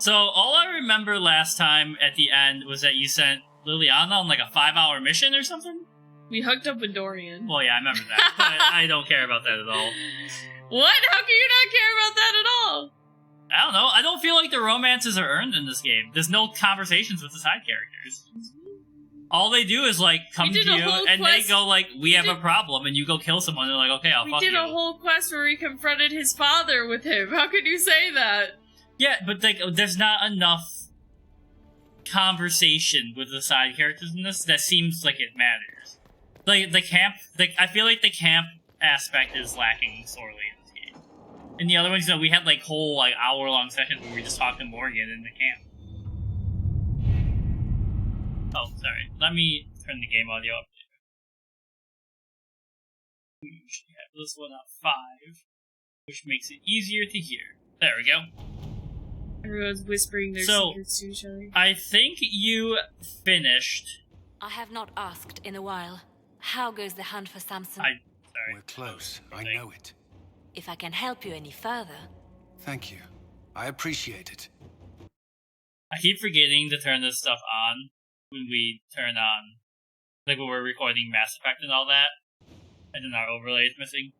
So all I remember last time at the end was that you sent Liliana on like a 5-hour mission or something? We hooked up with Dorian. Well, yeah, I remember that, but I don't care about that at all. What? How can you not care about that at all? I don't know. I don't feel like the romances are earned in this game. There's no conversations with the side characters. All they do is, like, come to you, and they go, like, we have a problem, and you go kill someone, and they're like, okay, I'll fuck you. We did a whole quest where we confronted his father with him. How could you say that? Yeah, but, like, there's not enough conversation with the side characters in this that seems like it matters. Like, the camp, I feel like the camp aspect is lacking sorely in this game. In the other ones, we had, like, whole, like, hour-long sessions where we just talked to Morgan in the camp. Oh, sorry. Let me turn the game audio up. We usually have this one at 5, which makes it easier to hear. There we go. Everyone's whispering their secrets to each other. I think you finished. I have not asked in a while. How goes the hunt for Samson? Sorry. We're close. I know it. If I can help you any further. Thank you. I appreciate it. I keep forgetting to turn this stuff on when we turn on, like when we're recording Mass Effect and all that, and then our overlay is missing.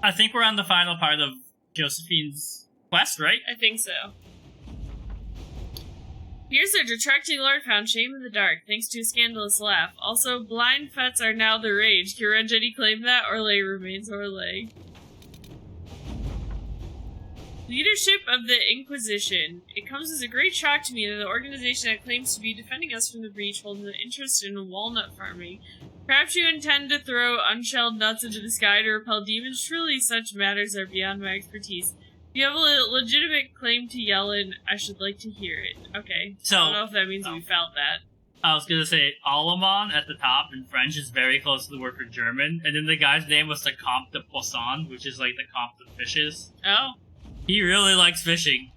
I think we're on the final part of Josephine's quest, right? I think so. Here's a detracting lord found shame in the dark, thanks to a scandalous laugh. Also, blind fets are now the rage. Can Renjetti claim that? Orlais remains Orlais. Leadership of the Inquisition. It comes as a great shock to me that the organization that claims to be defending us from the breach holds an interest in walnut farming. Perhaps you intend to throw unshelled nuts into the sky to repel demons. Truly, such matters are beyond my expertise. If you have a legitimate claim to Yellen, I should like to hear it. Okay. So, I don't know if that means we felt that. I was gonna say, Alamon at the top in French is very close to the word for German, and then the guy's name was the Comte de Poisson, which is like the Comte of Fishes. Oh. He really likes fishing.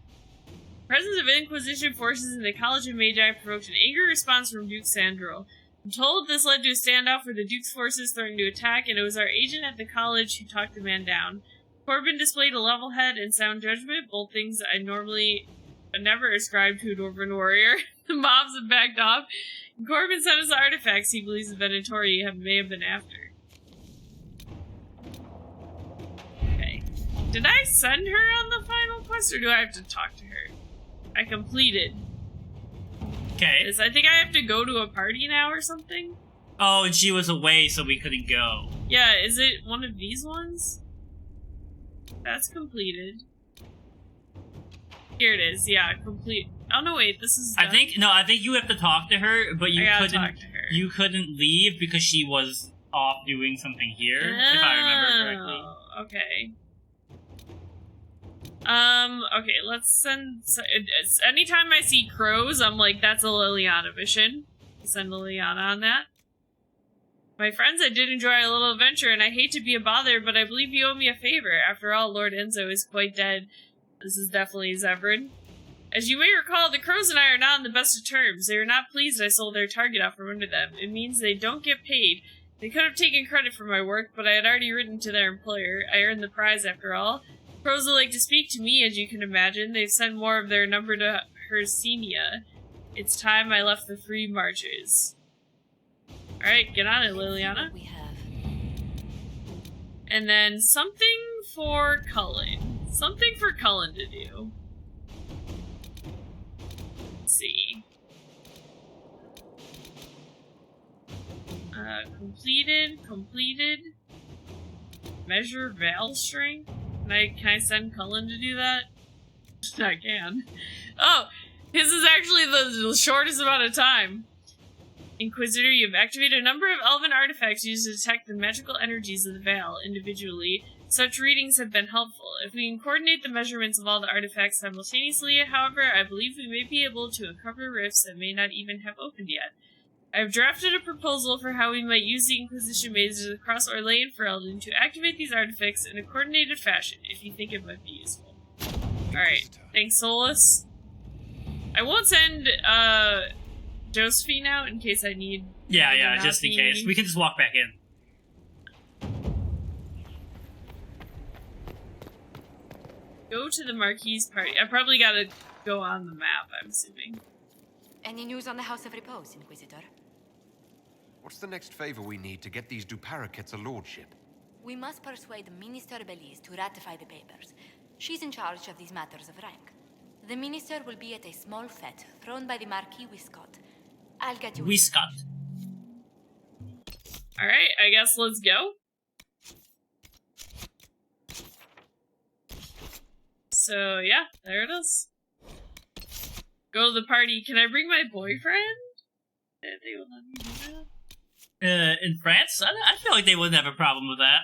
Presence of Inquisition forces in the College of Magi provoked an angry response from Duke Sandro. I'm told this led to a standoff where the Duke's forces threatened to attack, and it was our agent at the college who talked the man down. Corbin displayed a level head and sound judgment, both things I never ascribed to a Dwarven warrior. The mobs have backed off. And Corbin sent us the artifacts he believes the Venatori may have been after. Okay. Did I send her on the final quest, or do I have to talk to her? I completed. Okay. I think I have to go to a party now or something? Oh, and she was away, so we couldn't go. Yeah, is it one of these ones? That's completed. Here it is, yeah, complete. Oh no, wait, this is. I think you have to talk to her, but you couldn't. Talk to her. You couldn't leave because she was off doing something here, if I remember correctly. Okay. Okay, let's send. Anytime I see crows, I'm like, that's a Liliana mission. Send Liliana on that. My friends, I did enjoy a little adventure, and I hate to be a bother, but I believe you owe me a favor. After all, Lord Enzo is quite dead. This is definitely Zevran. As you may recall, the crows and I are not on the best of terms. They are not pleased I sold their target out from under them. It means they don't get paid. They could have taken credit for my work, but I had already written to their employer. I earned the prize after all. Crows would like to speak to me, as you can imagine. They've sent more of their number to Hersinia. It's time I left the free marches. Alright, get on it, Liliana. We have. And then something for Cullen. Something for Cullen to do. Let's see. Completed. Measure Veil Strength. Can I send Cullen to do that? I can. Oh! His is actually the shortest amount of time. Inquisitor, you have activated a number of elven artifacts used to detect the magical energies of the Veil individually. Such readings have been helpful. If we can coordinate the measurements of all the artifacts simultaneously, however, I believe we may be able to uncover rifts that may not even have opened yet. I have drafted a proposal for how we might use the Inquisition mages across Orlais and Ferelden to activate these artifacts in a coordinated fashion, if you think it might be useful. Alright, thanks, Solus. I won't send, Josephine out in case I need... Yeah, just in case. We can just walk back in. Go to the Marquis party. I probably gotta go on the map, I'm assuming. Any news on the House of Repose, Inquisitor? What's the next favor we need to get these Duparakets a lordship? We must persuade Minister Belize to ratify the papers. She's in charge of these matters of rank. The minister will be at a small fete thrown by the Marquis Wiscott. I'll get you. Wiscott. Alright, I guess let's go. So, yeah, there it is. Go to the party. Can I bring my boyfriend? They will let me do that. In France? I feel like they wouldn't have a problem with that.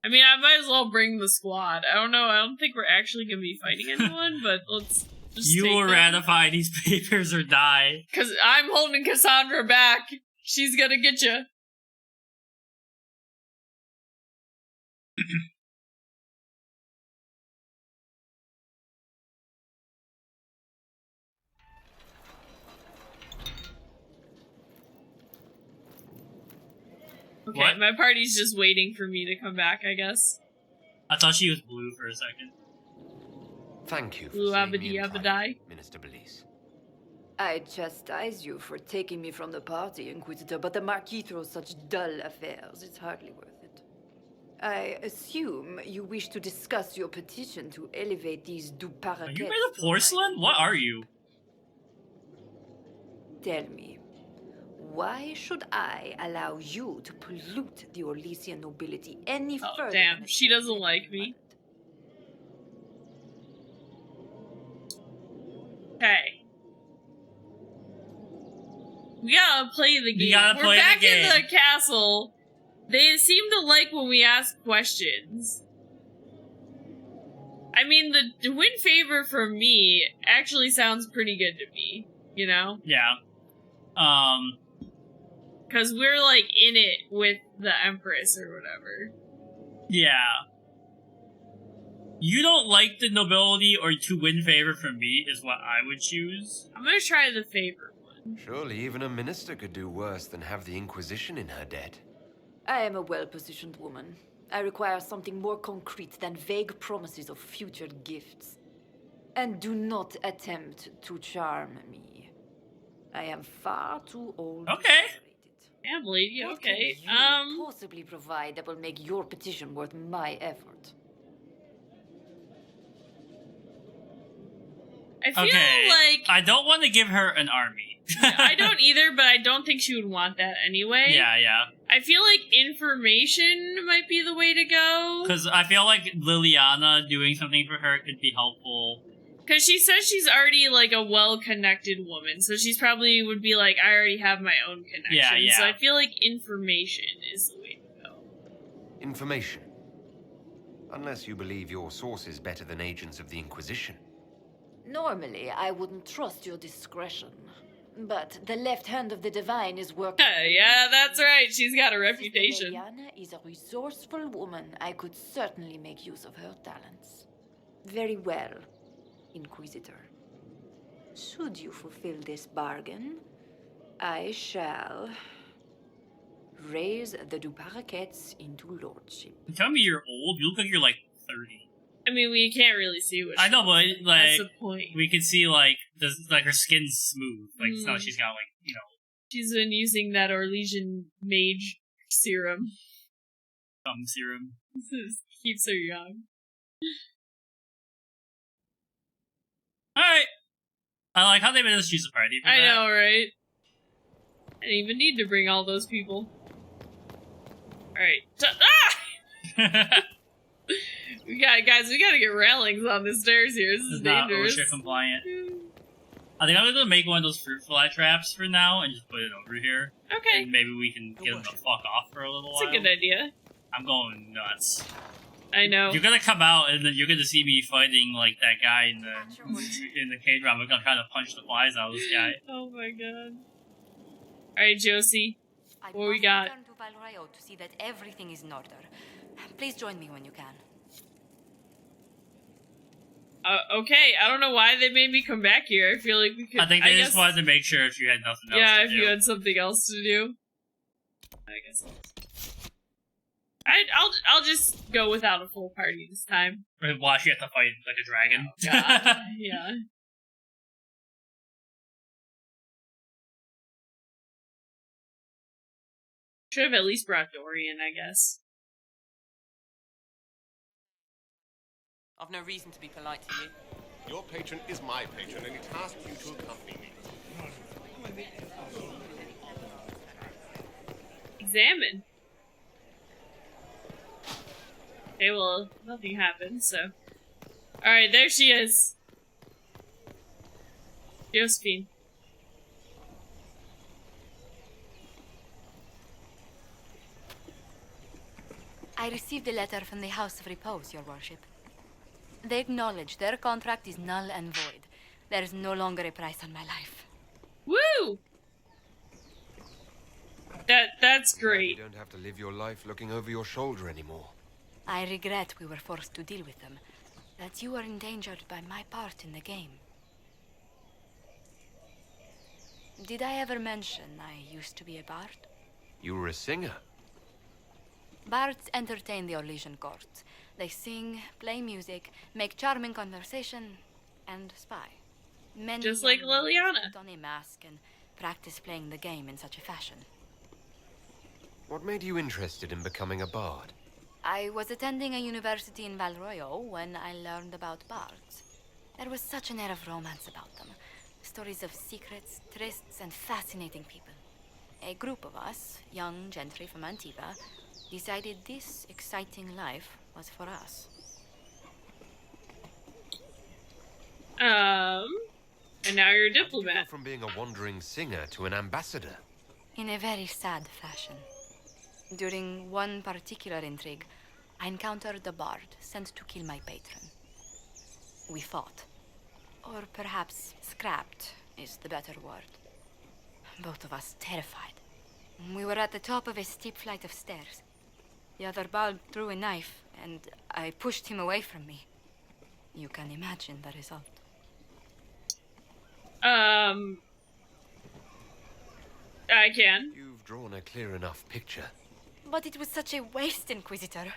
I mean, I might as well bring the squad. I don't know. I don't think we're actually going to be fighting anyone, but let's just You will ratify these papers or die. Because I'm holding Cassandra back. She's going to get you. Okay, What? my party's just waiting for me to come back, I guess. I thought she was blue for a second. Thank you for Blue seeing me abadi in time, abadai. Minister Belize. I chastise you for taking me from the party, Inquisitor, but the Marquis throws such dull affairs, it's hardly worth it. I assume you wish to discuss your petition to elevate these Duparakets. Are you made of porcelain? What are you? Tell me, why should I allow you to pollute the Orlesian nobility any Oh, further? damn. than She it's doesn't like me. Okay. We gotta play the game. gotta We're play the back in game. the castle. They seem to like when we ask questions. I mean, the win favor for me actually sounds pretty good to me, you know? Yeah. Because we're, like, in it with the Empress or whatever. Yeah. You don't like the nobility or to win favor from me is what I would choose. I'm gonna try the favor one. Surely even a minister could do worse than have the Inquisition in her debt. I am a well-positioned woman. I require something more concrete than vague promises of future gifts. And do not attempt to charm me. I am far too old. to Okay. tolerate it. Damn, lady, What okay. can you possibly provide that will make your petition worth my effort? I feel Okay. like... I don't want to give her an army. I don't either, but I don't think she would want that anyway. Yeah, yeah. I feel like information might be the way to go. Because I feel like Liliana doing something for her could be helpful. Because she says she's already, like, a well-connected woman, so she's probably would be like, I already have my own connection. Yeah, yeah. So I feel like information is the way to go. Information. Unless you believe your source is better than agents of the Inquisition. Normally, I wouldn't trust your discretion. But the left hand of the divine is working. Yeah, that's right. She's got a Sister reputation. Liliana is a resourceful woman. I could certainly make use of her talents. Very well, Inquisitor. Should you fulfill this bargain, I shall raise the Duparakets into lordship. You tell me you're old? You look like you're like 30. I mean, we can't really see what I know, but That's like the point. we can see like like her skin's smooth. Like it's not like Mm. she's got like, you know, She's been using that Orlesian Mage serum. thumb serum. Keeps her young. Alright. I like how they made us choose a party for I that. know, right? I didn't even need to bring all those people. Alright. Ah! We gotta get railings on the stairs here. This is It's not dangerous. OSHA compliant. I think I'm gonna make one of those fruit fly traps for now and just put it over here. Okay, And maybe we can get them to fuck off for a little that's a while. good idea. I'm going nuts. I know. You're gonna come out and then you're gonna see me fighting like that guy in the cage round. I'm gonna try to punch the flies out of this guy. Oh my god. Alright, Josie. I What we must got? return to Valrayo to see that everything is in order. Please join me when you can. Okay, I don't know why they made me come back here. I feel like we could. I think they guess, just wanted to make sure if you had nothing else yeah, to if do. you had something else to do. I guess. I'll just go without a full party this time. Watch you have to fight like a dragon. God, yeah. Should have at least brought Dorian, I guess. I've no reason to be polite to you. Your patron is my patron, and he tasked you to accompany me. Examine. Okay, well, nothing happened, so... Alright, there she is. Josephine. I received a letter from the House of Repose, Your Worship. They acknowledge their contract is null and void. There is no longer a price on my life. Woo! That's great. You don't have to live your life looking over your shoulder anymore. I regret we were forced to deal with them, that you were endangered by my part in the game. Did I ever mention I used to be a bard? You were a singer. Bards entertain the Orlesian court. They sing, play music, make charming conversation, and spy. Many Just like young lords Liliana. put on a mask and practice playing the game in such a fashion. What made you interested in becoming a bard? I was attending a university in Valroyo when I learned about bards. There was such an air of romance about them. Stories of secrets, trysts, and fascinating people. A group of us, young gentry from Antigua, decided this exciting life was for us. And now you're a How'd you go diplomat. from being a wandering singer to an ambassador? In a very sad fashion. During one particular intrigue, I encountered a bard sent to kill my patron. We fought. Or perhaps scrapped is the better word. Both of us terrified. We were at the top of a steep flight of stairs. The other bard drew a knife, and I pushed him away from me. You can imagine the result. I can. You've drawn a clear enough picture. But it was such a waste, Inquisitor.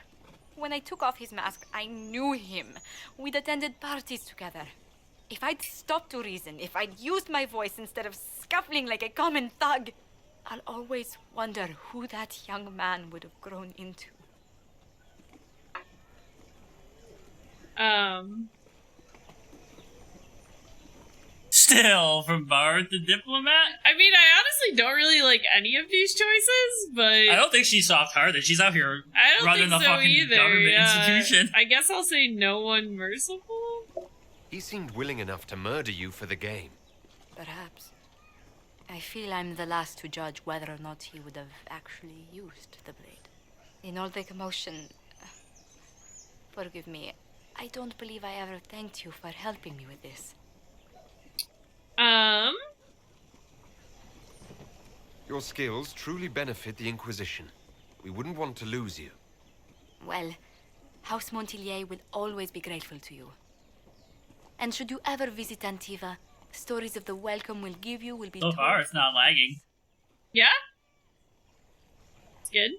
When I took off his mask, I knew him. We'd attended parties together. If I'd stopped to reason, if I'd used my voice instead of scuffling like a common thug, I'll always wonder who that young man would have grown into. Still, from bard to diplomat? I mean, I honestly don't really like any of these choices, but... I don't think she's soft-hearted. She's out here I don't running think the so fucking either. government institution. I guess I'll say no one merciful? He seemed willing enough to murder you for the game. Perhaps. I feel I'm the last to judge whether or not he would have actually used the blade. In all the commotion... Forgive me, I don't believe I ever thanked you for helping me with this. Your skills truly benefit the Inquisition. We wouldn't want to lose you. Well, House Montilier will always be grateful to you. And should you ever visit Antiva, stories of the welcome we'll give you will be So told. far, it's not lagging. Yeah? It's good.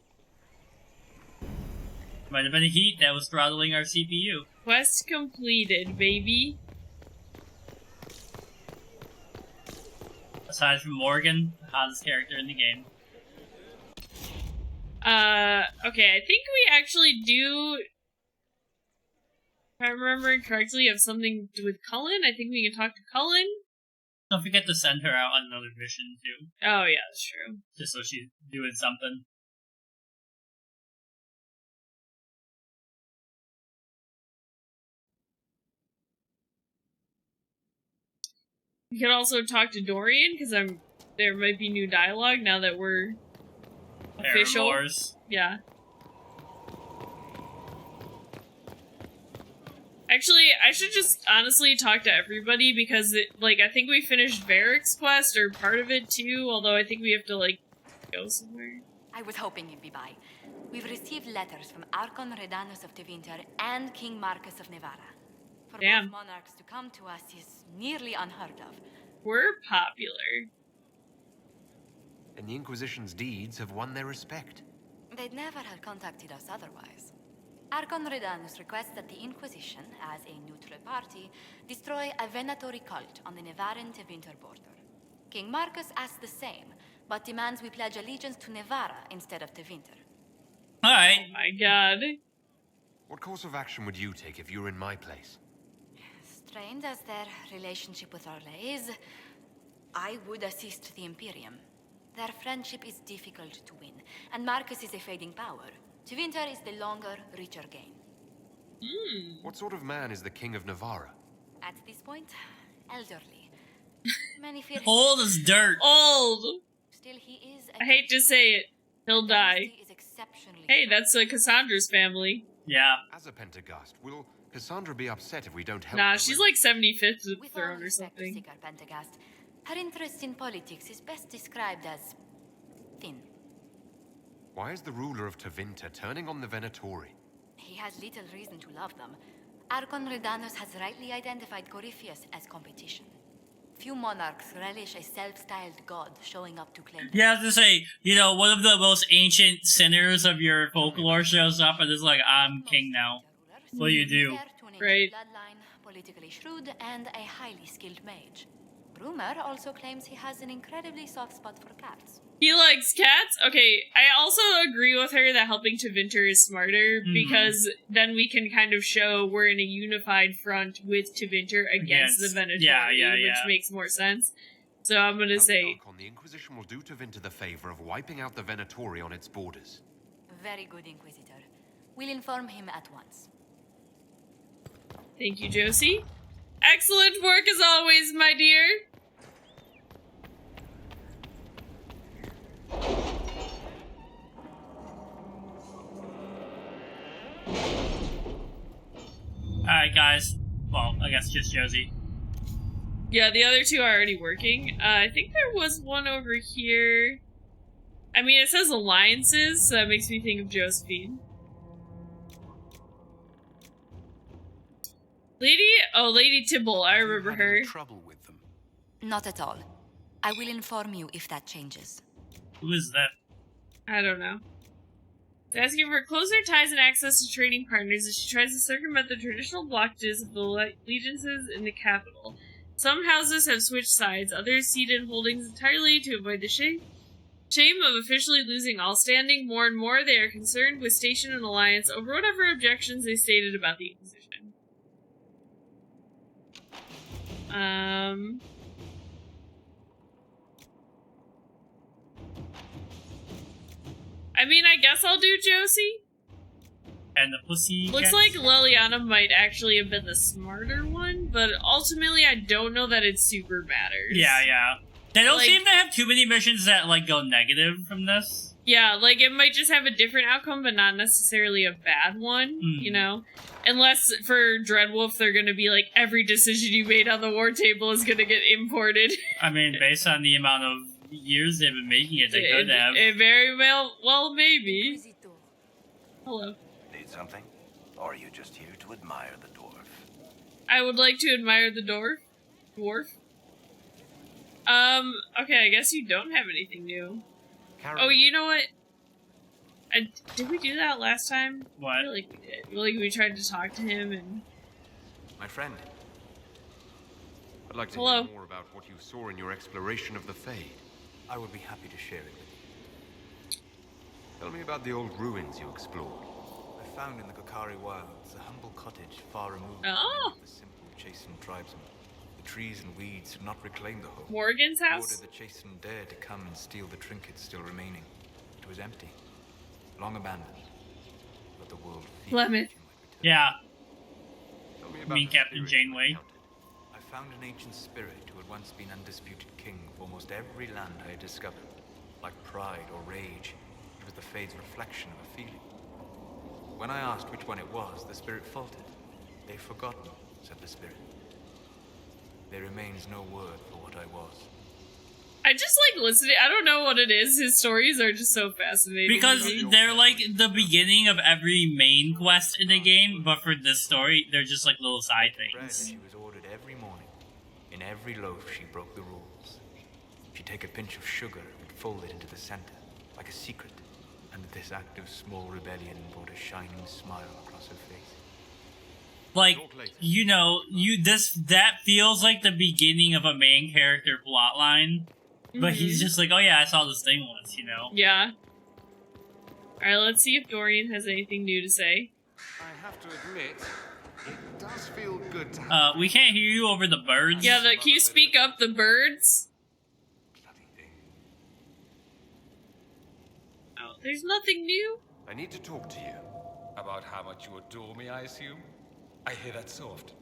Might have been a heat that was throttling our CPU. Quest completed, baby. Aside from Morgan, the hottest character in the game. Okay, I think we actually do... If I'm remembering correctly, have something to do with Cullen. I think we can talk to Cullen. Don't forget to send her out on another mission, too. Oh, yeah, that's true. Just so she's doing something. We could also talk to Dorian, because there might be new dialogue now that we're official. Paramours. Yeah. Actually, I should just honestly talk to everybody because, I think we finished Varric's quest, or part of it too, although I think we have to, go somewhere. I was hoping you'd be by. We've received letters from Archon Redanus of Tevinter and King Marcus of Nevada. For Damn. both monarchs to come to us is nearly unheard of. We're popular. And the Inquisition's deeds have won their respect. They'd never have contacted us otherwise. Archon Redanus requests that the Inquisition, as a neutral party, destroy a Venatori cult on the Nevaran-Tevinter border. King Marcus asks the same, but demands we pledge allegiance to Nevara instead of Tevinter. Alright. Oh my god. What course of action would you take if you were in my place? Strained as their relationship with Orlais is, I would assist the Imperium. Their friendship is difficult to win, and Marcus is a fading power. Tevinter is the longer, richer gain. What sort of man is the King of Navarra? At this point, elderly. Many fear him. Old as dirt. Old! Still, he is. I hate to say it. He'll die. Is exceptionally Hey, strong. that's Cassandra's family. Yeah. As a Pentagast, will Cassandra be upset if we don't help Nah, her she's with- like 75th of the With all throne or respect to something. Sigar Pentagast, her interest in politics is best described as thin. Why is the ruler of Tevinter turning on the Venatori? He has little reason to love them. Archon Redanus has rightly identified Corypheus as competition. Few monarchs relish a self-styled god showing up to claim. You have to say, you know, one of the most ancient sinners of your folklore shows up and is like, I'm king now. What do you do? Heir to an ancient Right. bloodline, politically shrewd, and a highly skilled mage. Rumor also claims he has an incredibly soft spot for cats. He likes cats? Okay, I also agree with her that helping Tevinter is smarter, because then we can kind of show we're in a unified front with Tevinter against the Venatori, yeah. which makes more sense. So I'm gonna Tell say, Archon the Inquisition will do Tevinter the favor of wiping out the Venatori on its borders. Very good, Inquisitor. We'll inform him at once. thank you, Josie. Excellent work as always, my dear. Alright, guys. Well, I guess just Josie. Yeah, the other two are already working. I think there was one over here. I mean, it says alliances, so that makes me think of Josephine. Lady Tibble, I remember Have you had any her. trouble with them? Not at all. I will inform you if that changes. Who is that? I don't know. It's asking for closer ties and access to trading partners as she tries to circumvent the traditional blockages of the allegiances in the capital. Some houses have switched sides, others ceded holdings entirely to avoid the shame of officially losing all standing. More and more, they are concerned with station and alliance over whatever objections they stated about the Inquisition. I mean, I guess I'll do Josie. And the pussy. Looks cats? like Liliana might actually have been the smarter one, but ultimately I don't know that it super matters. Yeah. They don't Like- seem to have too many missions that, like, go negative from this. Yeah, like it might just have a different outcome, but not necessarily a bad one, you know? Unless for Dreadwolf, they're gonna be like, every decision you made on the war table is gonna get imported. I mean, based on the amount of years they've been making it, they could have. It very well, maybe. Inquisitor. Hello. Need something? Or are you just here to admire the dwarf? I would like to admire the dwarf. Okay, I guess you don't have anything new. Carry Oh, on. you know what? Did we do that last time? What? I feel like we did. Like we tried to talk to him and... My friend. I'd like to Hello. hear more about what you saw in your exploration of the Fade. I would be happy to share it with you. Tell me about the old ruins you explored. I found in the Kokari wilds a humble cottage far removed Oh. from the simple, chastened tribesmen. The trees and weeds did not reclaim the home. Morgan's Nor house? did the chastened dare to come and steal the trinkets still remaining. It was empty, long abandoned. But the world feared Lemon. that you might return. Yeah. Tell me I about mean, the Captain spirits Janeway. you encountered. I found an ancient spirit who had once been undisputed king of almost every land I had discovered. Like pride or rage, it was the Fade's reflection of a feeling. When I asked which one it was, the spirit faltered. They've forgotten, said the spirit. There remains no word for what I was. I just like listening. I don't know what it is. His stories are just so fascinating. Because to me. they're like the beginning of every main quest in the game, but for this story, they're just like little side Bread things. she was ordered every morning. In every loaf, she broke the rules. She'd take a pinch of sugar and fold it into the center, like a secret, And this act of small rebellion brought a shining smile across her face. Like, you know, that feels like the beginning of a main character plotline, but he's just like, oh yeah, I saw this thing once, you know? Yeah. Alright, let's see if Dorian has anything new to say. I have to admit, it does feel good to We can't hear you over the birds. Yeah, can you speak up the birds? bloody thing. Oh, there's nothing new? I need to talk to you. About how much you adore me, I assume? I hear that so often.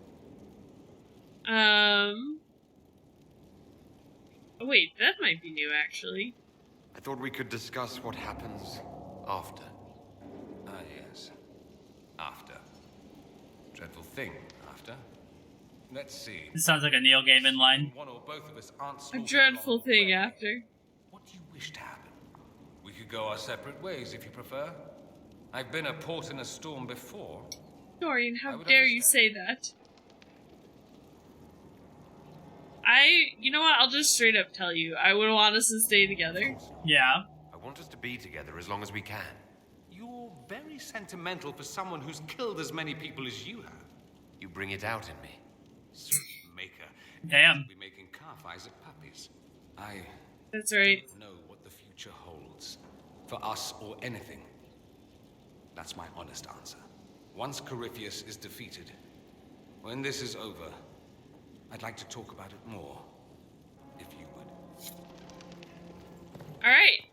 Oh, wait, that might be new, actually. I thought we could discuss what happens after. Ah, yes. After. Dreadful thing, after. Let's see. It sounds like a Neil Gaiman line. One or both of us aren't A slaughtered dreadful along the thing way. after. What do you wish to happen? We could go our separate ways if you prefer. I've been a port in a storm before. Dorian, I how would dare you understand. say that? You know what, I'll just straight up tell you. I would want us to stay together. Yeah. I want us to be together as long as we can. You're very sentimental for someone who's killed as many people as you have. You bring it out in me. Sweet maker. Damn. Be making calf eyes at puppies. I That's right. don't know what the future holds. For us or anything. That's my honest answer. Once Corypheus is defeated, when this is over, I'd like to talk about it more. If you would. Alright.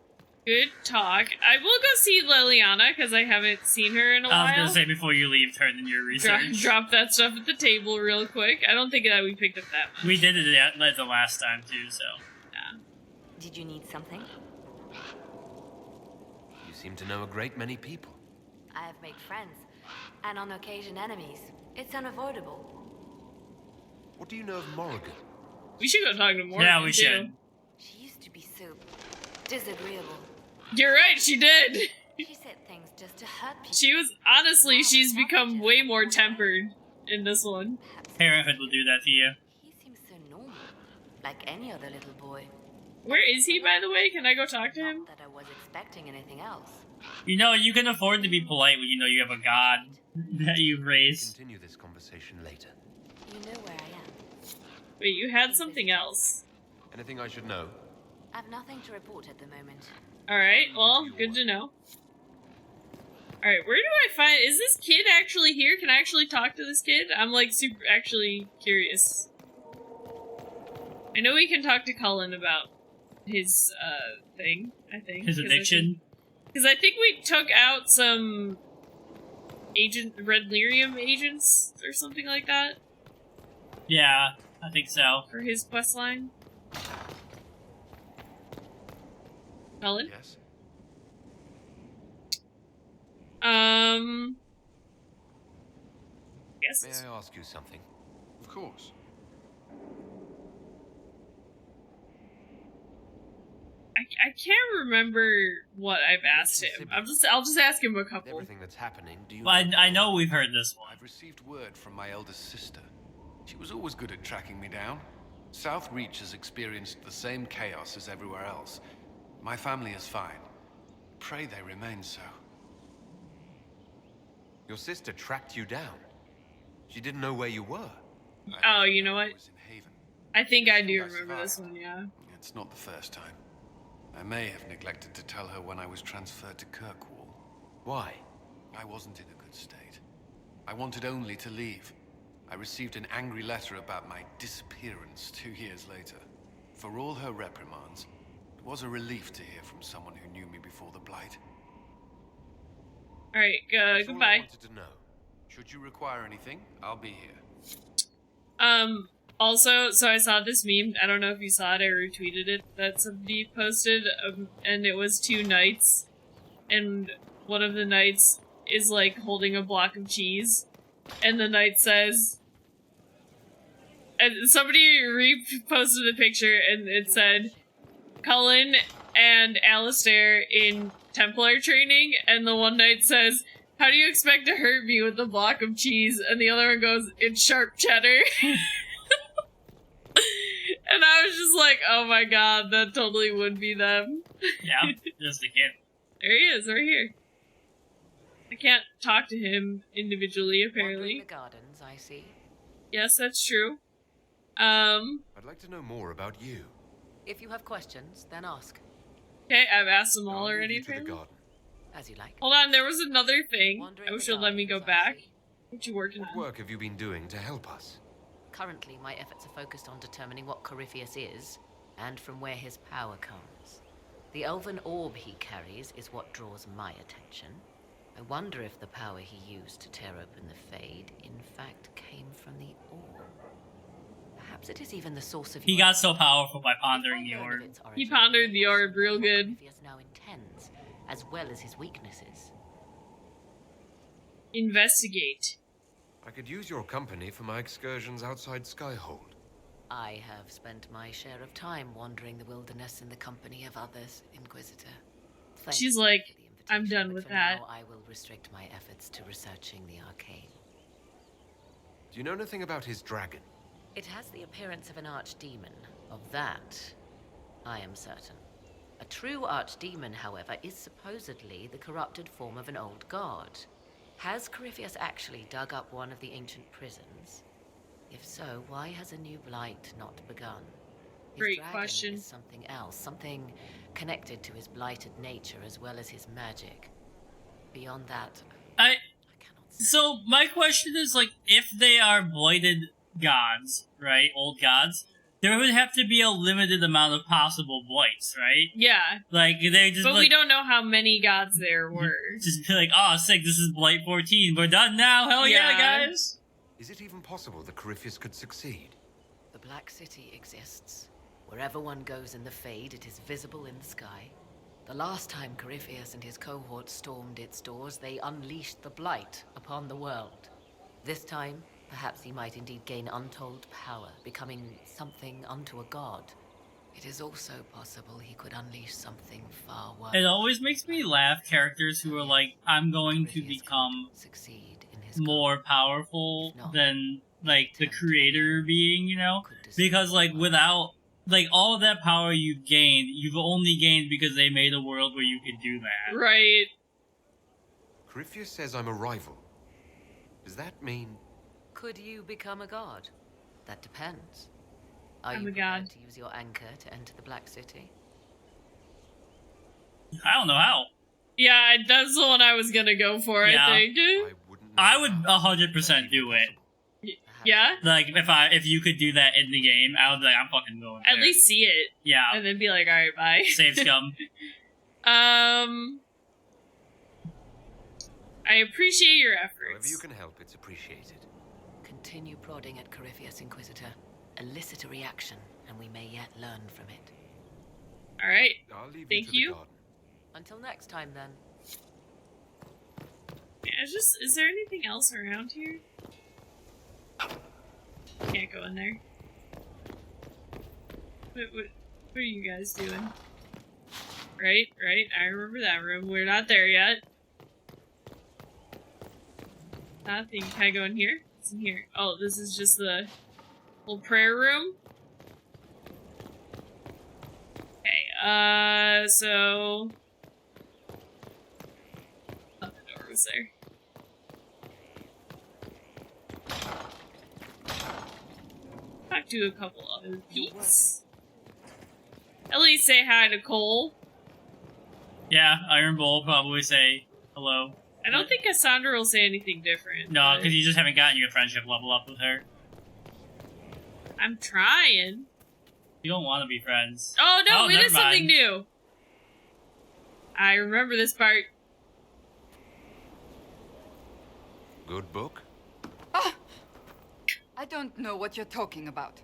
Good talk. I will go see Liliana, because I haven't seen her in a I was while. gonna say before you leave, turn in your research. Drop that stuff at the table real quick. I don't think that we picked up that much. We did it like the last time too, so. Yeah. Did you need something? You seem to know a great many people. I have made friends, and on occasion enemies. It's unavoidable. What do you know of Morrigan? We should go talk to Morgan, Yeah, we too. should. She used to be so disagreeable. You're right, she did! She said things just to hurt people. She was, honestly, she's become way more tempered in this one. Perhaps Parenthood will do that to you. he seems so normal, like any other little boy. Where is he, by the way? Can I go talk to him? Not that I was expecting anything else. You know, you can afford to be polite when you know you have a god that you've raised. Continue this conversation later. You know where I am. Wait, you had something else. Anything I should know? I've nothing to report at the moment. Alright, well, good to know. Alright, where do I find... Is this kid actually here? Can I actually talk to this kid? I'm, like, super actually curious. I know we can talk to Cullen about his, thing, I think. His addiction. Because I think we took out some Red Lyrium agents or something like that Yeah, I think so. for his questline. Cullen? Yes. Yes. May I ask you something? Of course. I can't remember what I've asked him. I'll just ask him a couple. Everything that's happening, do you Well, I know we've heard this one. I've received word from my eldest sister. She was always good at tracking me down. South Reach has experienced the same chaos as everywhere else. My family is fine. Pray they remain so. Your sister tracked you down. She didn't know where you were. Oh, you know I what? was in Haven. I think I do I remember this survived. one, yeah. It's not the first time. I may have neglected to tell her when I was transferred to Kirkwall. Why? I wasn't in a good state. I wanted only to leave. I received an angry letter about my disappearance 2 years later. For all her reprimands, it was a relief to hear from someone who knew me before the Blight. Alright, That's all I goodbye. wanted to know. Should you require anything, I'll be here. Also, so I saw this meme, I don't know if you saw it, I retweeted it, that somebody posted, and it was 2 knights, and one of the knights is, like, holding a block of cheese, and the knight says, and somebody reposted the picture, and it said, Cullen and Alistair in Templar training, and the one knight says, how do you expect to hurt me with a block of cheese? And the other one goes, it's sharp cheddar. And I was just like, oh my god, that totally would be them. Yeah, just a kid. There he is, right here. I can't talk to him individually, Wandering apparently. the gardens, I see. Yes, that's true. I'd like to know more about you. If you have questions, then ask. Okay, I've asked them all I'll leave already, you to the apparently. garden. As you like. Hold on, there was another thing. Wandering I the wish you'd let me go gardens, I back. see. What you working What on? work have you been doing to help us? Currently, my efforts are focused on determining what Corypheus is, and from where his power comes. The elven orb he carries is what draws my attention. I wonder if the power he used to tear open the Fade, in fact, came from the orb. Perhaps it is even the source of He your... got so powerful by pondering If the I learn orb. of its He origin, pondered the I also orb real know what good. Corypheus now intends, as well as his weaknesses. Investigate. I could use your company for my excursions outside Skyhold. I have spent my share of time wandering the wilderness in the company of others, Inquisitor. Thank She's you like, for the invitation, I'm done but with for that. now, I will restrict my efforts to researching the arcane. Do you know anything about his dragon? It has the appearance of an archdemon. Of that, I am certain. A true archdemon, however, is supposedly the corrupted form of an old god. Has Corypheus actually dug up one of the ancient prisons? If so, why has a new blight not begun? His Great dragon question. is something else, something connected to his blighted nature as well as his magic. Beyond that, I cannot say. So my question is, like, if they are blighted gods, right, old gods, there would have to be a limited amount of possible blights, right? Yeah, Like, they just but like, we don't know how many gods there were. just be like, oh, sick, this is blight 14, we're done now, hell yeah, Yeah. guys! Is it even possible that Corypheus could succeed? The Black City exists. Wherever one goes in the Fade, it is visible in the sky. The last time Corypheus and his cohort stormed its doors, they unleashed the Blight upon the world. This time, perhaps he might indeed gain untold power, becoming something unto a god. It is also possible he could unleash something far worse. It always makes me laugh, characters who are like, I'm going to Corypheus become could succeed in his more goal. powerful If not, than, like, the creator being, you know? Could destroy Because, like, the world. without, like, all of that power you've gained, you've only gained because they made a world where you could do that. Right. Corypheus says I'm a rival. Does that mean... Could you become a god? That depends. Are I'm you a prepared god. to use your anchor to enter the Black City? I don't know how. Yeah, that's the one I was gonna go for, Yeah. I think. I wouldn't know I would how. 100% do it. Perhaps Yeah? Like, if you could do that in the game, I would be like, I'm fucking going there. At least see it, Yeah. and then be like, alright, bye. Save scum. I appreciate your However efforts. you can help, it's appreciated. Continue prodding at Corypheus, Inquisitor. Elicit a reaction, and we may yet learn from it. Alright. I'll leave Thank you to you. the garden. Until next time, then. Yeah, is there anything else around here? Can't go in there. What are you guys doing? Right, I remember that room. We're not there yet. Nothing. Can I go in here? What's in here? Oh, this is just the little prayer room? Okay, so... Oh, the door was there. Talk to a couple other peeps. At least say hi to Cole. Yeah, Iron Bull probably say hello. I don't think Cassandra will say anything different. No, but because you just haven't gotten your friendship level up with her. I'm trying. You don't want to be friends. Oh no, we never did something mind. new. I remember this part. Good book? I don't know what you're talking about.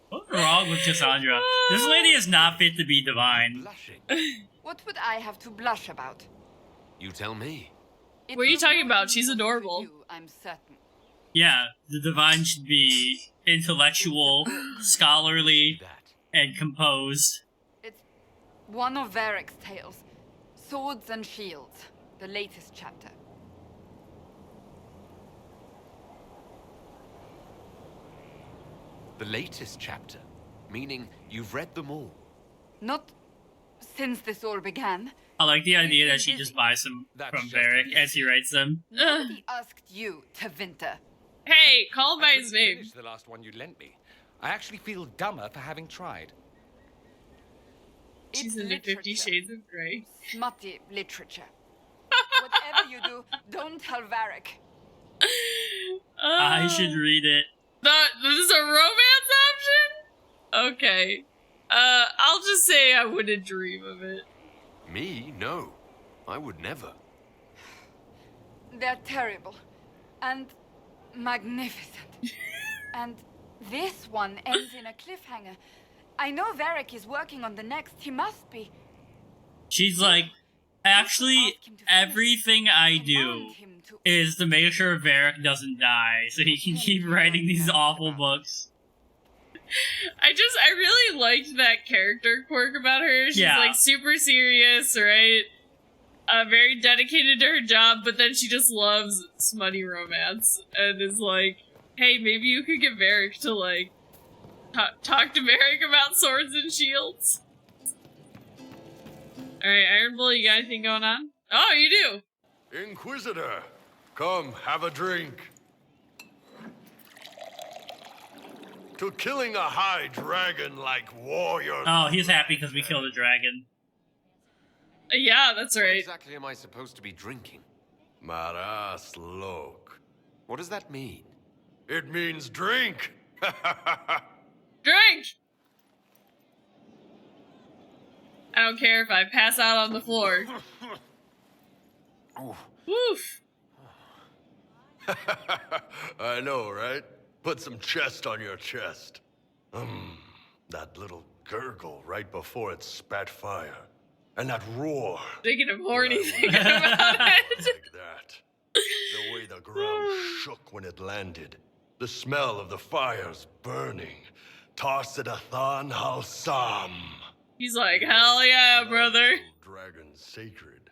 What's wrong with Cassandra? This lady is not fit to be divine. Blushing. What would I have to blush about? You tell me. It What are you was talking more about? than She's just for adorable. you, I'm certain. Yeah, the divine should be intellectual, scholarly, That. and composed. It's one of Varric's tales. Swords and Shields. The latest chapter. The latest chapter. Meaning you've read them all. Not since this all began. I like the idea that she just buys them That's from just Varric as he writes them. Nobody asked you to winter. Hey, call him by I his couldn't name. finish the last one you lent me. I actually feel dumber for having tried. She's It's into 50 literature. Shades of Grey. Smutty literature. Whatever you do, don't tell Varric. I should read it. This is a romance option? Okay. I'll just say I wouldn't dream of it. Me? No. I would never. They're terrible. And magnificent. And this one ends in a cliffhanger. I know Varric is working on the next. He must be. She's like, actually, everything I do is to make sure Varric doesn't die, so he can keep writing these awful books. I really liked that character quirk about her. She's like super serious, right? Very dedicated to her job, but then she just loves smutty romance and is like, hey, maybe you could get Varric to like talk to Varric about swords and shields. Alright, Iron Bull, you got anything going on? Oh, you do! Inquisitor, come, have a drink. To killing a high dragon like warrior. Oh, he's happy because we killed a dragon. Yeah, that's What right. exactly am I supposed to be drinking? Maras lok. What does that mean? It means drink. Drink! I don't care if I pass out on the floor. Woof. I know, right? Put some chest on your chest. That little gurgle right before it spat fire. And that roar. Thinking of horny thinking about it. Like that. The way the ground shook when it landed. The smell of the fires burning. Tarsidathan Halsam. He's like, hell yeah, brother. Dragon sacred.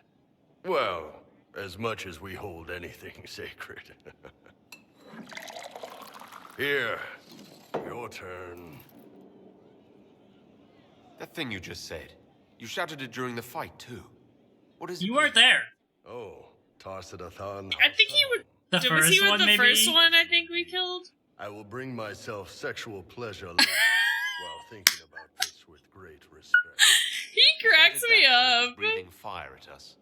Well, as much as we hold anything sacred. Here, your turn. That thing you just said. You shouted it during the fight, too. What is it? You weren't there. Oh, Tarsidathan. I think he would. The was first he with one, the maybe? first one I think we killed? I will bring myself sexual pleasure later while thinking about this with great respect. He cracks me up. Breathing fire at us.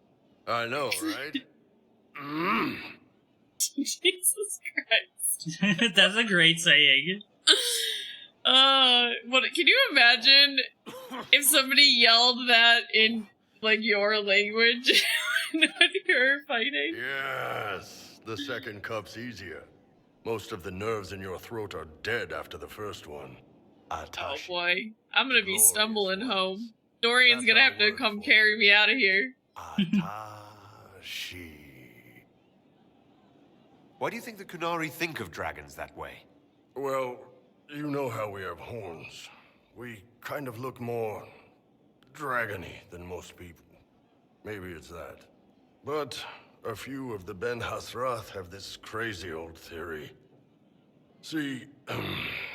I know, right? Jesus Christ. That's a great saying. What? Can you imagine if somebody yelled that in like your language when you're fighting? Yes, the second cup's easier. Most of the nerves in your throat are dead after the first one. Oh Atashi. boy, I'm gonna be Glorious stumbling ones. home. Dorian's That's gonna our have to word come for carry me out of here. Atashi. Why do you think the Kunari think of dragons that way? Well, you know how we have horns. We kind of look more dragony than most people. Maybe it's that. But a few of the Ben Hasrath have this crazy old theory. See,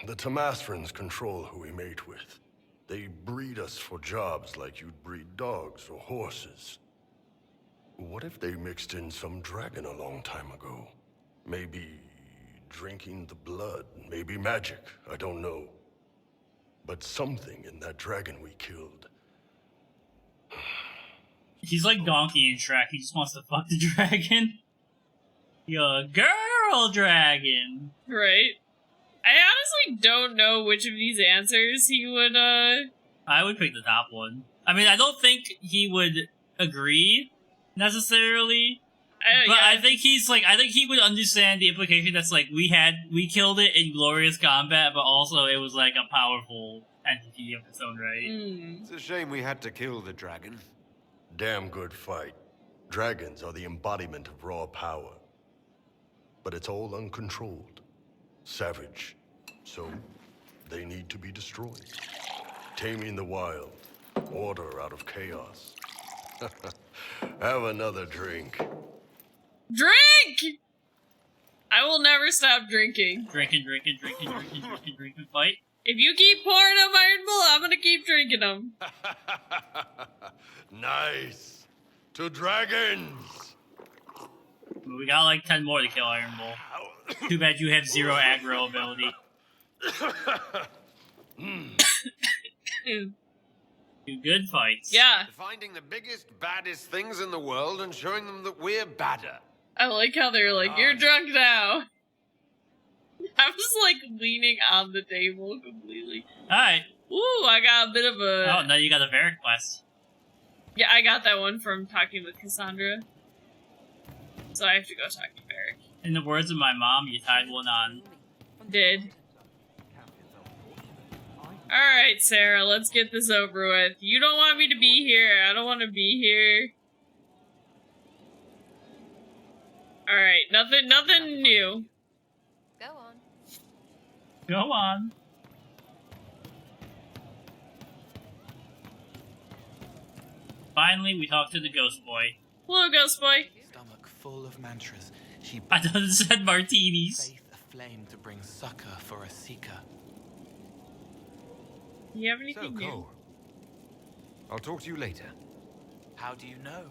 the Tamasrans control who we mate with. They breed us for jobs like you'd breed dogs or horses. What if they mixed in some dragon a long time ago? Maybe drinking the blood, maybe magic, I don't know. But something in that dragon we killed. He's like Donkey in Shrek. He just wants to fuck the dragon. You're a girl dragon. Right. I honestly don't know which of these answers he would, I would pick the top one. I mean, I don't think he would agree, necessarily. But yeah. I think he's like, I think he would understand the implication that's like, we killed it in glorious combat, but also it was like a powerful entity of its own right. It's a shame we had to kill the dragon. Damn good fight. Dragons are the embodiment of raw power. But it's all uncontrolled. Savage. So, they need to be destroyed. Taming the wild. Order out of chaos. Have another drink. Drink! I will never stop drinking. Drinking, fight. If you keep pouring them Iron Bull, I'm gonna keep drinking them. Nice. To dragons. We got like 10 more to kill Iron Bull. Too bad you have 0 aggro ability. Do good fights. Yeah. Finding the biggest, baddest things in the world and showing them that we're badder. I like how they're like, you're drunk now. I was like leaning on the table completely. Alright. Ooh, I got a bit of a... Oh, now you got a Varric quest. Yeah, I got that one from talking with Cassandra. So I have to go talk to Varric. In the words of my mom, you tied one on. Did. Alright, Sarah, let's get this over with. You don't want me to be here. I don't want to be here. Alright, nothing new. Go on. Go on. Finally, we talked to the ghost boy. Hello, ghost boy. Stomach full of mantras. She I thought it said martinis. faith aflame to bring succor for a seeker. Do you have anything new? Cole. I'll talk to you later. How do you know?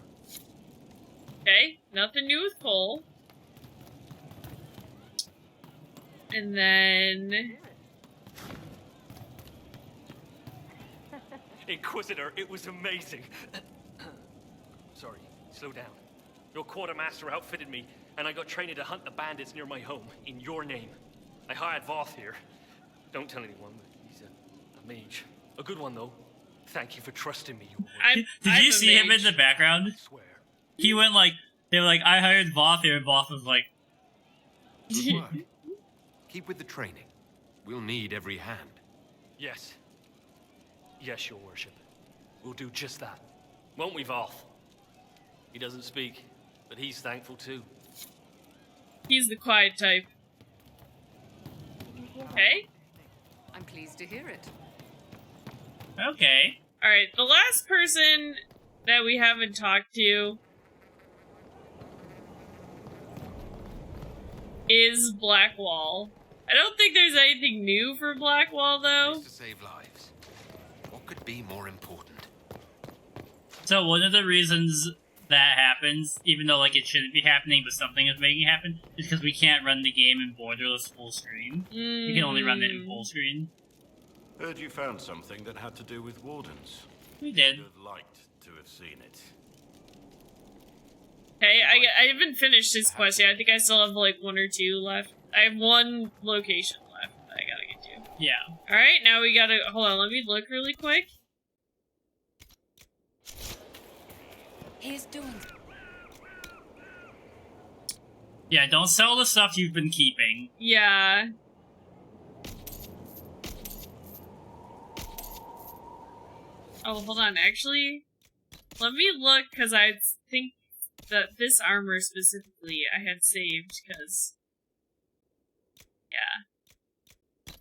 Okay, nothing new with Cole. And then... Inquisitor, it was amazing. Sorry, slow down. Your quartermaster outfitted me, and I got trained to hunt the bandits near my home, in your name. I hired Voth here. Don't tell anyone, but he's a mage. A good one, though. Thank you for trusting me. Did you see him in the background? I swear. He went like, they were like, I hired Voth here, and Voth was like... Good work. Keep with the training. We'll need every hand. Yes. Yes, your worship. We'll do just that. Won't we, Voth? He doesn't speak, but he's thankful too. He's the quiet type. Okay. I'm pleased to hear it. Okay. Alright, the last person that we haven't talked to is Blackwall. I don't think there's anything new for Blackwall, though. To save lives. What could be more important? So one of the reasons that happens, even though like it shouldn't be happening, but something is making it happen, is because we can't run the game in borderless full screen. You can only run it in full screen. Heard you found something that had to do with wardens. We did. Would have liked to have seen it. Okay, I haven't finished this quest yet. I think I still have like 1 or 2 left. I have 1 location left that I gotta get to. Yeah. Alright, now we gotta... Hold on, let me look really quick. He's doing... Yeah, don't sell the stuff you've been keeping. Yeah. Oh, hold on, actually... Let me look, because I think that this armor specifically I had saved, because... Yeah.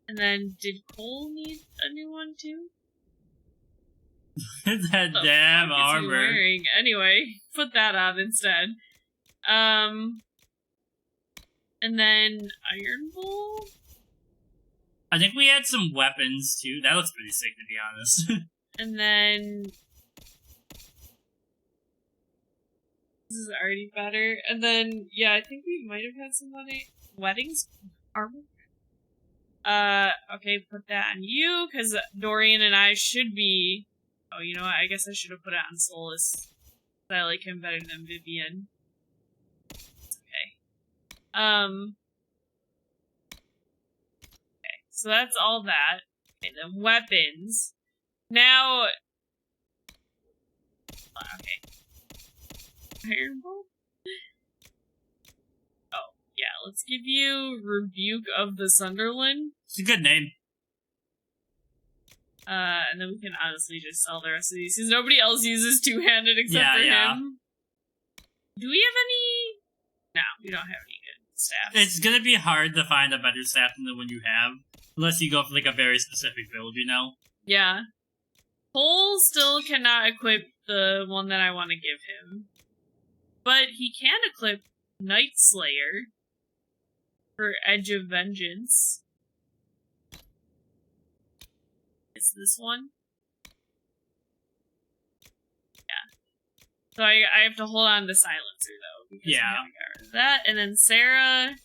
And then, did Cole need a new one, too? That The damn fuck is he armor. wearing? Anyway, put that on instead. And then Iron Bull? I think we had some weapons, too. That looks pretty sick, to be honest. And then... This is already better. And then, yeah, I think we might have had some weddings armor. Okay, put that on you, because Dorian and I should be... Oh, you know what? I guess I should have put it on Solus. I like him better than Vivian. It's okay. Okay, so that's all that. Okay, then weapons. Now... Okay. Iron Bull? Oh, yeah, let's give you Rebuke of the Sunderland. It's a good name. And then we can honestly just sell the rest of these, because nobody else uses two-handed except for him. Do we have any? No, we don't have any good staffs. It's gonna be hard to find a better staff than the one you have. Unless you go for like a very specific build, you know? Yeah. Cole still cannot equip the one that I want to give him. But he can equip Night Slayer for Edge of Vengeance. It's this one. Yeah. So I have to hold on to silencer though. Because I haven't got rid of that. And then Sarah.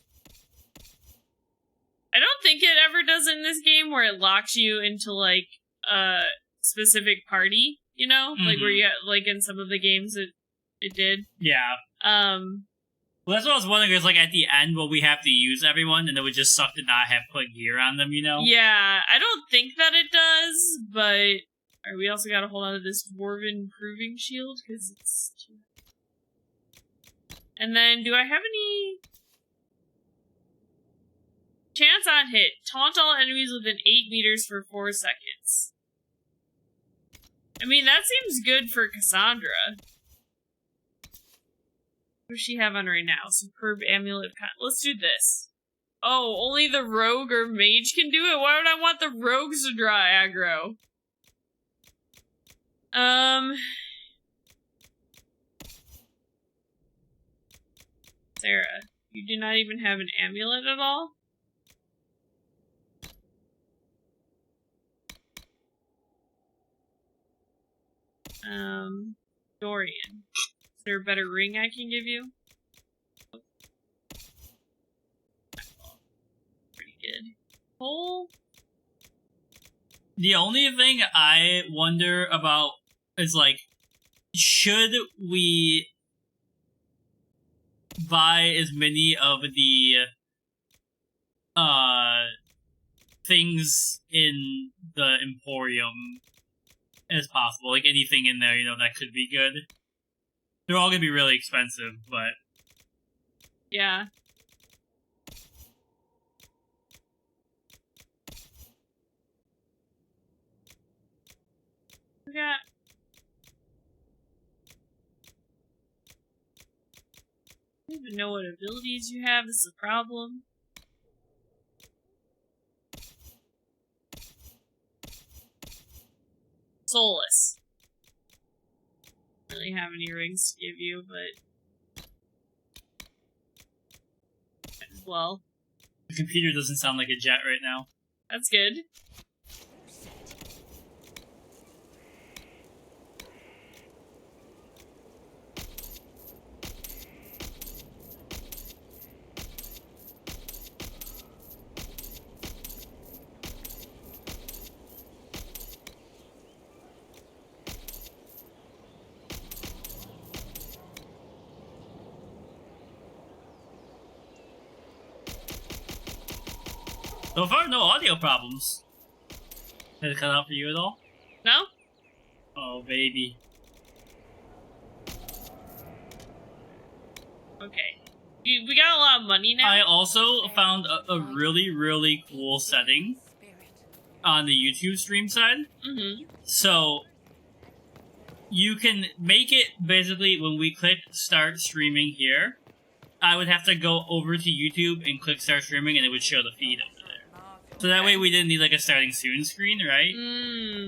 I don't think it ever does in this game where it locks you into like a specific party, you know? Like where you like in some of the games it did. Yeah. Well, that's what I was wondering, is like at the end will we have to use everyone and it would just suck to not have put gear on them, you know? Yeah, I don't think that it does, but we also gotta hold on to this dwarven proving shield because it's. And then, do I have any chance on hit? Taunt all enemies within 8 meters for 4 seconds. I mean, that seems good for Cassandra. What does she have on right now? Superb amulet. Let's do this. Oh, only the rogue or mage can do it? Why would I want the rogues to draw aggro? Sarah, you do not even have an amulet at all? Dorian. Is there a better ring I can give you? Pretty good. Cole? The only thing I wonder about is, like, should we buy as many of the things in the Emporium as possible? Like, anything in there, you know, that could be good. They're all gonna be really expensive, but... Yeah. We got... I don't even know what abilities you have. This is a problem. Soulless. Don't really have any rings to give you, but might as well. The computer doesn't sound like a jet right now. That's good. So far, no audio problems. Did it cut out for you at all? No? Oh, baby. Okay. We got a lot of money now. I also found a really, really cool setting on the YouTube stream side. Mm-hmm. So, you can make it, basically, when we click start streaming here, I would have to go over to YouTube and click start streaming and it would show the feed over there. So that way we didn't need like a starting soon screen, right?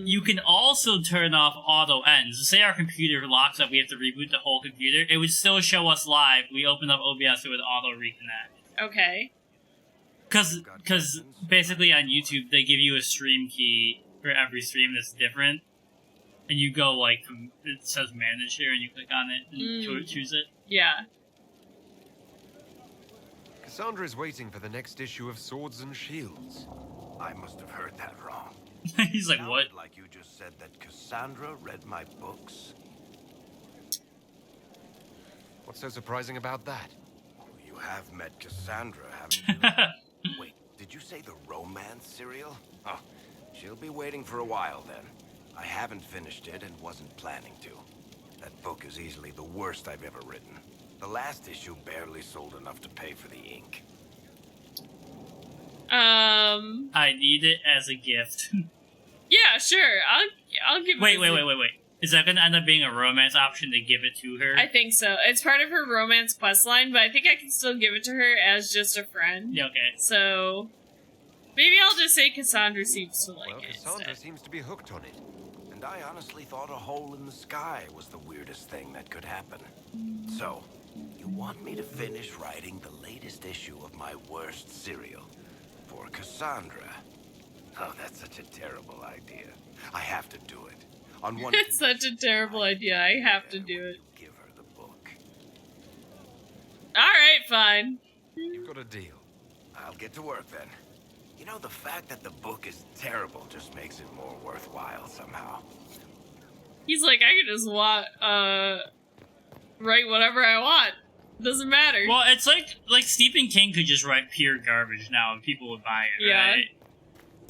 You can also turn off auto ends. So say our computer locks up, we have to reboot the whole computer. It would still show us live. We open up OBS, it would auto reconnect. Okay. Because basically on YouTube, they give you a stream key for every stream that's different. And you go like, it says manage here, and you click on it and choose it. Yeah. Cassandra is waiting for the next issue of Swords and Shields. I must have heard that wrong. He's like, what? Like you just said that Cassandra read my books. What's so surprising about that? You have met Cassandra, haven't you? Wait, did you say the romance serial? Oh, she'll be waiting for a while then. I haven't finished it and wasn't planning to. That book is easily the worst I've ever written. The last issue barely sold enough to pay for the ink. I need it as a gift. Yeah, sure. I'll give it. Wait. Is that gonna end up being a romance option to give it to her? I think so. It's part of her romance questline, but I think I can still give it to her as just a friend. Yeah, okay. So maybe I'll just say Cassandra seems to like it. Cassandra seems to be hooked on it. And I honestly thought a hole in the sky was the weirdest thing that could happen. So, you want me to finish writing the latest issue of my worst serial for Cassandra? Oh, that's such a terrible idea. I have to do it. On one It's such a terrible idea. I have to do it. give her the book. Alright, fine. You've got a deal. I'll get to work then. You know, the fact that the book is terrible just makes it more worthwhile somehow. He's like, I can just write whatever I want. Doesn't matter. Well, it's like Stephen King could just write pure garbage now and people would buy it, Yeah. right?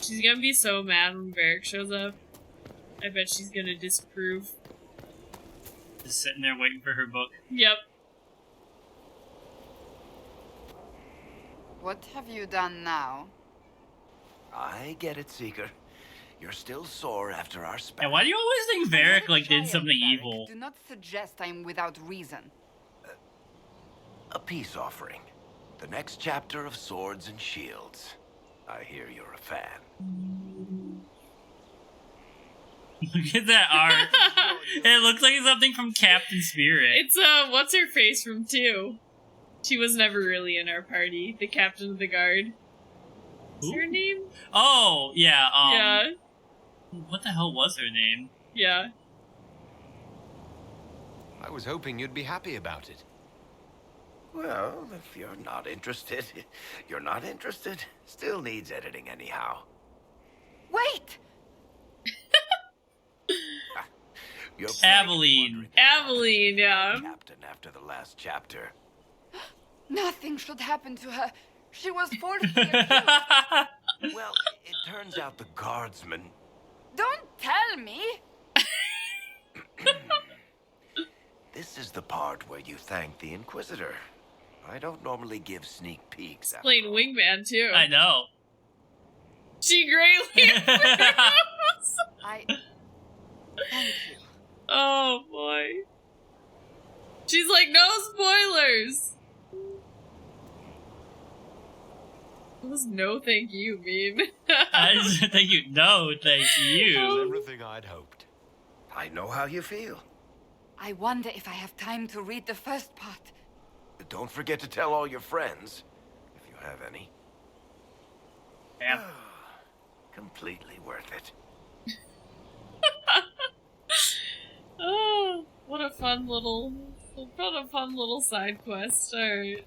She's gonna be so mad when Varric shows up. I bet she's gonna disapprove. Just sitting there waiting for her book. Yep. What have you done now? I get it, Seeker. You're still sore after our spat. And why do you always think Varric like did something Varric. evil? Do not suggest I'm without reason. A peace offering. The next chapter of Swords and Shields. I hear you're a fan. Look at that art. It looks like something from Captain Spirit. It's, what's her face from 2? She was never really in our party. The captain of the guard. What's her name? Oh, yeah, yeah. What the hell was her name? Yeah. I was hoping you'd be happy about it. Well, if you're not interested, you're not interested. Still needs editing anyhow. Wait! You're Aveline. Aveline, yeah. Captain after the last chapter. Nothing should happen to her. She was forced to Well, it turns out the guardsman... Don't tell me! This is the part where you thank the Inquisitor. I don't normally give sneak peeks. Playing wingman, too. I know. She greatly improves. Thank you. Oh, boy. She's like, no spoilers! What does no thank you mean? Thank you. No, thank you. Everything I'd hoped. I know how you feel. I wonder if I have time to read the first part. Don't forget to tell all your friends, if you have any. Yeah. Completely worth it. Oh, what a fun little side quest. Alright.